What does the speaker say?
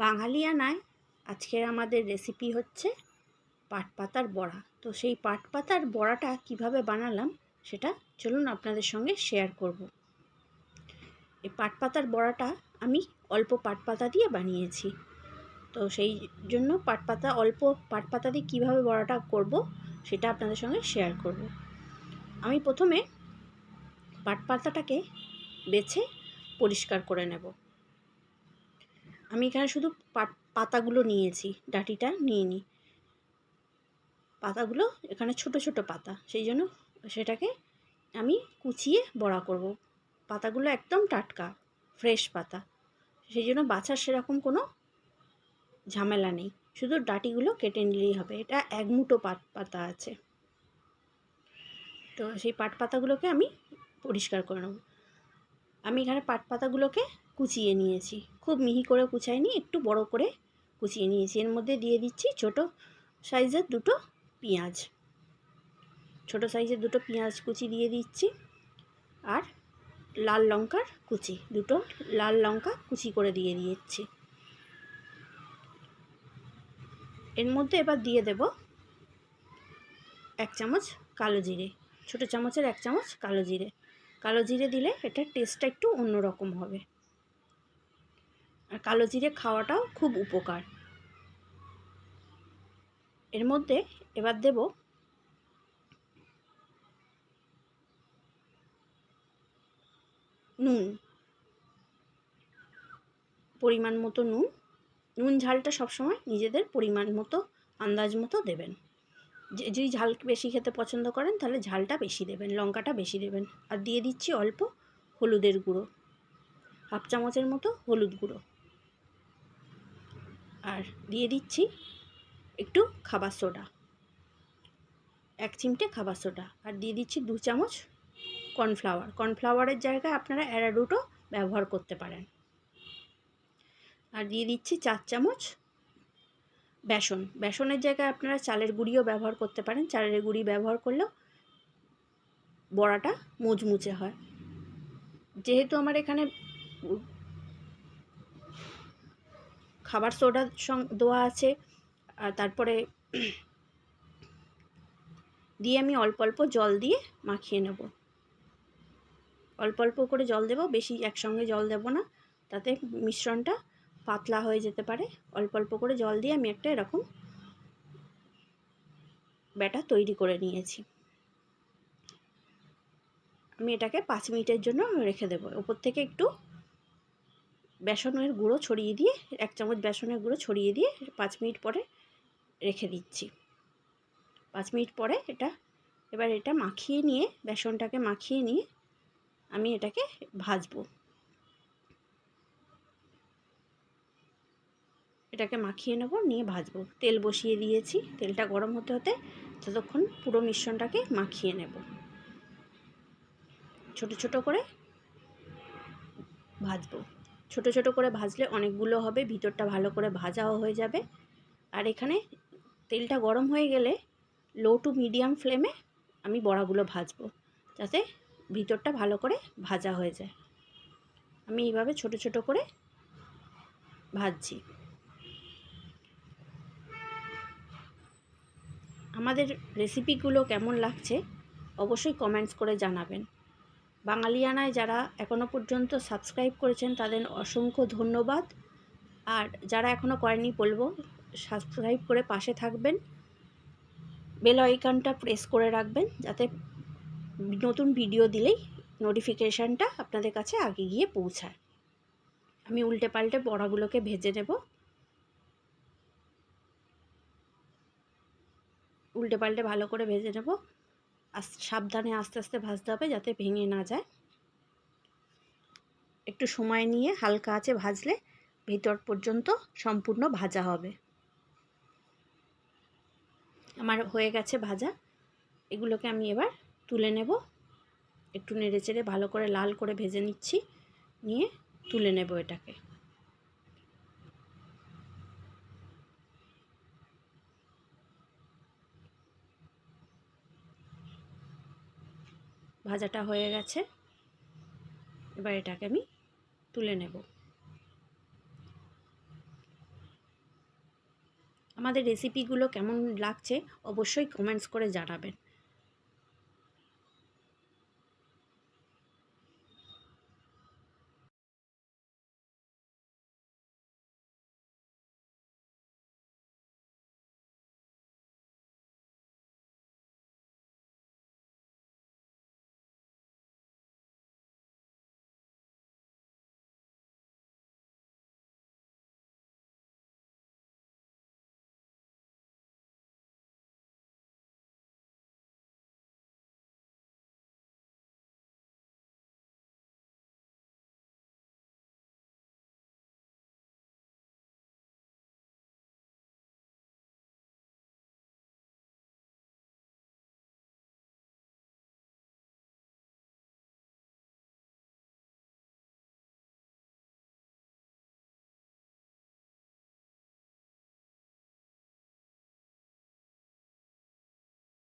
বাঙালিয়ানায় আজকের আমাদের রেসিপি হচ্ছে পাট পাতার বড়া। তো সেই পাট পাতার বড়াটা কিভাবে বানালাম সেটা চলুন আপনাদের সঙ্গে শেয়ার করব। এই পাট পাতার বড়াটা আমি অল্প পাট পাতা দিয়ে বানিয়েছি। তো সেই জন্য অল্প পাট পাতা দিয়ে কীভাবে বড়াটা করব সেটা আপনাদের সঙ্গে শেয়ার করব। আমি প্রথমে পাট পাতাটাকে বেছে পরিষ্কার করে নেব। আমি এখানে শুধু পাতাগুলো নিয়েছি, ডাঁটিটা নিইনি। পাতাগুলো এখানে ছোট ছোট পাতা, সেই জন্য সেটাকে আমি কুচিয়ে বড়া করব। পাতাগুলো একদম টাটকা ফ্রেশ পাতা, সেই জন্য বাছার সেরকম কোনো ঝামেলা নেই, শুধু ডাঁটিগুলো কেটে নিলেই হবে। এটা এক মুঠো পাতা আছে। তো সেই পাট পাতাগুলোকে আমি পরিষ্কার করে নেব। আমি এখানে পাট পাতাগুলোকে কুচিয়ে নিয়েছি, খুব মিহি করে কুচাইনি, একটু বড় করে কুচিয়ে নিয়েছি। এর মধ্যে দিয়ে দিচ্ছি ছোট সাইজের দুটো পেঁয়াজ, ছোট সাইজের দুটো পেঁয়াজ কুচি দিয়ে দিচ্ছি। আর লাল লঙ্কার কুচি, দুটো লাল লঙ্কা কুচি করে দিয়ে দিচ্ছি। এর মধ্যে এবার দিয়ে দেব 1 চামচ কালো জিরে, ছোটো চামচের 1 চামচ কালো জিরে। কালো জিরে দিলে এটার টেস্টটা একটু অন্যরকম হবে, আর কালো জিরে খাওয়াটাও খুব উপকার। এর মধ্যে এবার দেব নুন, পরিমাণ মতো নুন। নুন ঝালটা সবসময় নিজেদের পরিমাণ মতো আন্দাজ মতো দেবেন। যদি ঝাল বেশি খেতে পছন্দ করেন তাহলে ঝালটা বেশি দেবেন, লঙ্কাটা বেশি দেবেন। আর দিয়ে দিচ্ছি অল্প হলুদের গুঁড়ো, 1/2 চামচের মতো হলুদ গুঁড়ো। আর দিয়ে দিচ্ছি একটু খাবার সোডা, 1 চিমটে খাবার সোডা। আর দিয়ে দিচ্ছি 2 চামচ কর্নফ্লাওয়ার। কর্নফ্লাওয়ারের জায়গায় আপনারা অ্যারারুটও ব্যবহার করতে পারেন। আর দিয়ে দিচ্ছি 4 চামচ বেসন। বেসনের জায়গায় আপনারা চালের গুঁড়িও ব্যবহার করতে পারেন। চালের গুঁড়ি ব্যবহার করলেও বড়াটা মুচমুচে হয়। যেহেতু আমার এখানে খাবার সোডা দেওয়া আছে, আর তারপরে দিয়ে আমি অল্প অল্প জল দিয়ে মাখিয়ে নেব। অল্প অল্প করে জল দেব, বেশি একসঙ্গে জল দেব না, তাতে মিশ্রণটা পাতলা হয়ে যেতে পারে। অল্প অল্প করে জল দিয়ে আমি একটা এরকম ব্যাটার তৈরি করে নিয়েছি। আমি এটাকে 5 মিনিটের জন্য রেখে দেবো। ওপর থেকে একটু বেসনের গুঁড়ো ছড়িয়ে দিয়ে, 1 চামচ বেসনের গুঁড়ো ছড়িয়ে দিয়ে 5 মিনিট পরে রেখে দিচ্ছি। 5 মিনিট পরে এবার এটা মাখিয়ে নিয়ে, বেসনটাকে মাখিয়ে নিয়ে আমি এটাকে ভাজবো। এটাকে মাখিয়ে নেব, নিয়ে ভাজবো। তেল বসিয়ে দিয়েছি, তেলটা গরম হতে হতে ততক্ষণ পুরো মিশ্রণটাকে মাখিয়ে নেব। ছোট ছোট করে ভাজবো। ছোট ছোট করে ভাজলে অনেকগুলো হবে, ভিতরটা ভালো করে ভাজাও হয়ে যাবে। আর এখানে তেলটা গরম হয়ে গেলে লো টু মিডিয়াম ফ্লেমে আমি বড়াগুলো ভাজবো, যাতে ভিতরটা ভালো করে ভাজা হয়ে যায়। আমি এইভাবে ছোট ছোট করে ভাজছি। আমাদের রেসিপিগুলো কেমন লাগছে অবশ্যই কমেন্টস করে জানাবেন। বাঙালিয়ানায় যারা এখনও পর্যন্ত সাবস্ক্রাইব করেছেন তাদের অসংখ্য ধন্যবাদ। আর যারা এখনও করেনি বলবো সাবস্ক্রাইব করে পাশে থাকবেন, বেল আইকনটা প্রেস করে রাখবেন, যাতে নতুন ভিডিও দিলেই নোটিফিকেশানটা আপনাদের কাছে আগে গিয়ে পৌঁছায়। আমি উল্টে পাল্টে বড়াগুলোকে ভেজে নেব। উল্টে পাল্টে ভালো করে ভেজে নেব। সাবধানে আস্তে আস্তে ভাজতে হবে যাতে ভেঙে না যায়। একটু সময় নিয়ে হালকা আঁচে ভাজলে ভিতর পর্যন্ত সম্পূর্ণ ভাজা হবে। আমার হয়ে গেছে ভাজা। এগুলোকে আমি এবার তুলে নেব। একটু নেড়ে চেড়ে ভালো করে লাল করে ভেজে নিচ্ছি, নিয়ে তুলে নেব এটাকে। ভাজাটা হয়ে গেছে, এবার এটাকে আমি তুলে নেব। আমাদের রেসিপিগুলো কেমন লাগছে অবশ্যই কমেন্টস করে জানাবেন।